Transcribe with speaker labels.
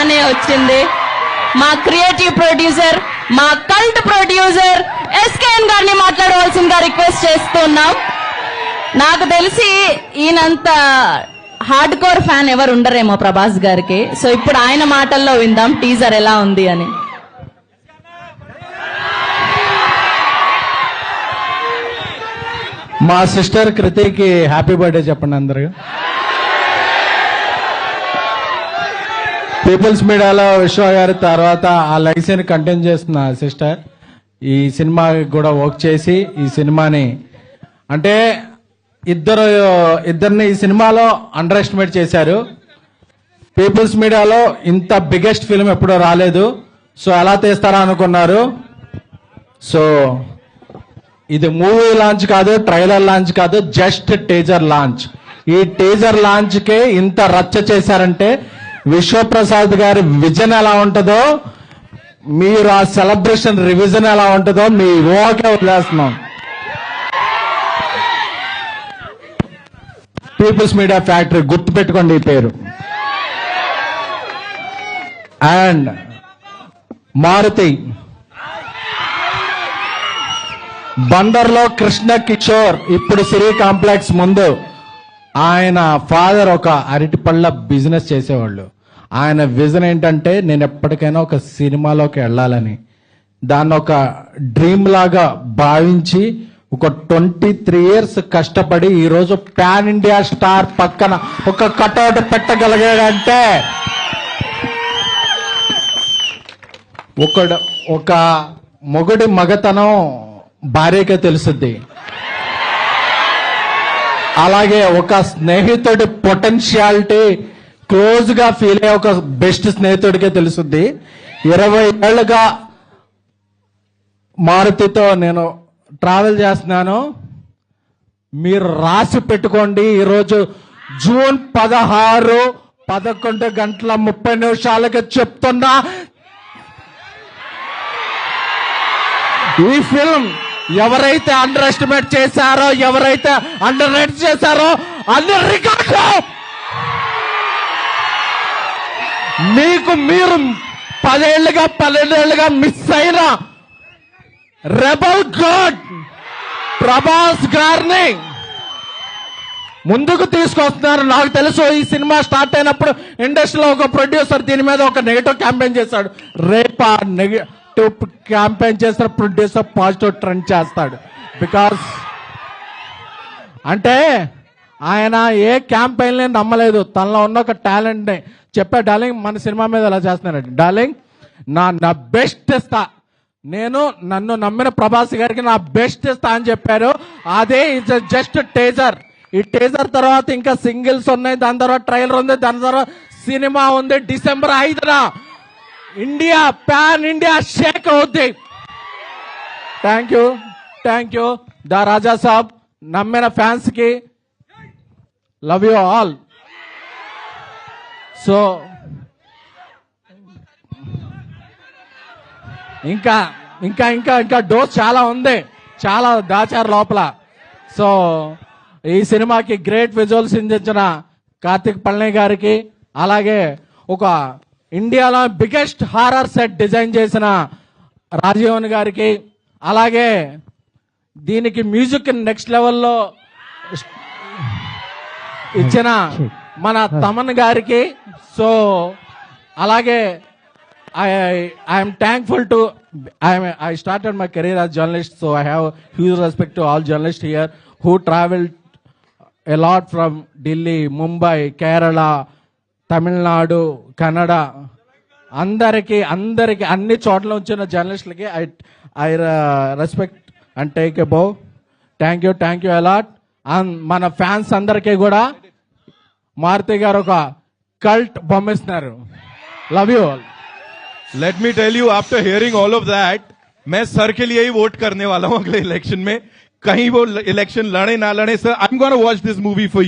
Speaker 1: బానే వచ్చింది. మా క్రియేటివ్ ప్రొడ్యూసర్, మా కల్ట్ ప్రొడ్యూసర్ ఎస్కేఎన్ గారిని మాట్లాడవలసిందిగా రిక్వెస్ట్ చేస్తున్నాం. నాకు తెలిసి ఈయనంత హార్డ్ కోర్ ఫ్యాన్ ఎవరు ఉండరేమో ప్రభాస్ గారికి. సో ఇప్పుడు ఆయన మాటల్లో విందాం టీజర్ ఎలా ఉంది అని.
Speaker 2: మా సిస్టర్ కృతికి హ్యాపీ బర్త్డే చెప్పండి అందరు. పీపుల్స్ మీడియాలో విశ్వ గారి తర్వాత ఆ లైసెన్స్ కంటిన్యూ చేస్తున్న సిస్టర్ ఈ సినిమాకి కూడా వర్క్ చేసి ఈ సినిమాని అంటే ఇద్దరిని ఈ సినిమాలో అండర్ ఎస్టిమేట్ చేశారు. పీపుల్స్ మీడియాలో ఇంత బిగ్గెస్ట్ ఫిల్మ్ ఎప్పుడూ రాలేదు. సో ఎలా తీస్తారా అనుకున్నారు. సో ఇది మూవీ లాంచ్ కాదు, ట్రైలర్ లాంచ్ కాదు, జస్ట్ టీజర్ లాంచ్. ఈ టీజర్ లాంచ్ కే ఇంత రచ్చ చేశారంటే విశ్వప్రసాద్ గారి విజన్ ఎలా ఉంటుందో, మీరు ఆ సెలబ్రేషన్ రివిజన్ ఎలా ఉంటుందో మీ ఊహకే వదిలేస్తున్నాం. పీపుల్స్ మీడియా ఫ్యాక్టరీ గుర్తుపెట్టుకోండి ఈ పేరు. అండ్ మారుతి బందర్లో కృష్ణ కిషోర్ ఇప్పుడు సిరి కాంప్లెక్స్ ముందు ఆయన ఫాదర్ ఒక అరటిపళ్ళ బిజినెస్ చేసేవాళ్ళు. ఆయన విజన్ ఏంటంటే నేను ఎప్పటికైనా ఒక సినిమాలోకి వెళ్ళాలని, దాన్ని ఒక డ్రీమ్ లాగా భావించి ఒక 23 years కష్టపడి ఈరోజు పాన్ ఇండియా స్టార్ పక్కన ఒక కటౌట్ పెట్టగలిగాడంటే ఒక మొగుడి మగతనం భార్యకే తెలుసుద్ది. అలాగే ఒక స్నేహితుడి పొటెన్షియాలిటీ క్లోజ్ గా ఫీల్ అయ్యే ఒక బెస్ట్ స్నేహితుడికే తెలుసుద్ది. 20 ఏళ్లుగా మారుతితో నేను ట్రావెల్ చేస్తున్నాను. మీరు రాసి పెట్టుకోండి. ఈరోజు జూన్ 16 11:30 చెప్తున్నా, ఈ ఫిల్మ్ ఎవరైతే అండర్ ఎస్టిమేట్ చేశారో, ఎవరైతే అండర్ రేట్ చేశారో అన్ని రికార్డు మీకు మీరు 12 ఏళ్లుగా మిస్ అయిన రెబల్ గాడ్ ప్రభాస్ గారిని ముందుకు తీసుకొస్తున్నారు. నాకు తెలుసు ఈ సినిమా స్టార్ట్ అయినప్పుడు ఇండస్ట్రీలో ఒక ప్రొడ్యూసర్ దీని మీద ఒక నెగటివ్ క్యాంపెయిన్ చేశాడు. రేపు ఆ నెగటివ్ క్యాంపెయిన్ చేసిన ప్రొడ్యూసర్ పాజిటివ్ ట్రెండ్ చేస్తాడు. బికాస్ అంటే ఆయన ఏ క్యాంపెయిన్ ని నమ్మలేదు. తనలో ఉన్న ఒక టాలెంట్ ని చెప్పా, డార్లింగ్ మన సినిమా మీద ఎలా చేస్తున్నాడు, డార్లింగ్ నా బెస్ట్ ఇస్తా, నేను నన్ను నమ్మిన ప్రభాస్ గారికి నా బెస్ట్ ఇస్తా అని చెప్పారు. అదే ఇట్స్ జస్ట్ టీజర్. ఈ టీజర్ తర్వాత ఇంకా సింగిల్స్ ఉన్నాయి, దాని తర్వాత ట్రైలర్ ఉంది, దాని తర్వాత సినిమా ఉంది. December 5న ఇండియా పాన్ ఇండియా షేక్ అవుద్ది. Thank you the Raja Saab. నమ్మిన ఫ్యాన్స్ కి లవ్ యూ ఆల్. సో ఇంకా ఇంకా ఇంకా ఇంకా డోస్ చాలా ఉంది, చాలా దాచారు లోపల. సో ఈ సినిమాకి గ్రేట్ విజువల్స్ అందించిన కార్తిక్ పళని గారికి, అలాగే ఒక ఇండియాలో బిగ్గెస్ట్ హారర్ సెట్ డిజైన్ చేసిన రాజీవన్ గారికి, అలాగే దీనికి మ్యూజిక్ నెక్స్ట్ లెవెల్లో ఇచ్చిన మన తమన్ గారికి. సో అలాగే I am thankful to I started my career as journalist, so I have huge respect to all journalists here who traveled a lot from Delhi, Mumbai, Kerala, Tamil Nadu, Kannada. అందరికి అన్ని చోట్ల వచ్చిన జర్నలిస్టులకి I respect and take a bow. Thank you a lot. And మన fans అందరికీ కూడా మారుతి గారు ఒక కల్ట్ బొమ్మిస్తున్నారు. Love you all.
Speaker 3: Let me tell you, after hearing all of that, मैं सर के लिए ही वोट करने वाला हूं अगले इलेक्शन में. कहीं वो इलेक्शन लड़े ना लड़े, sir, I'm gonna watch this movie for you.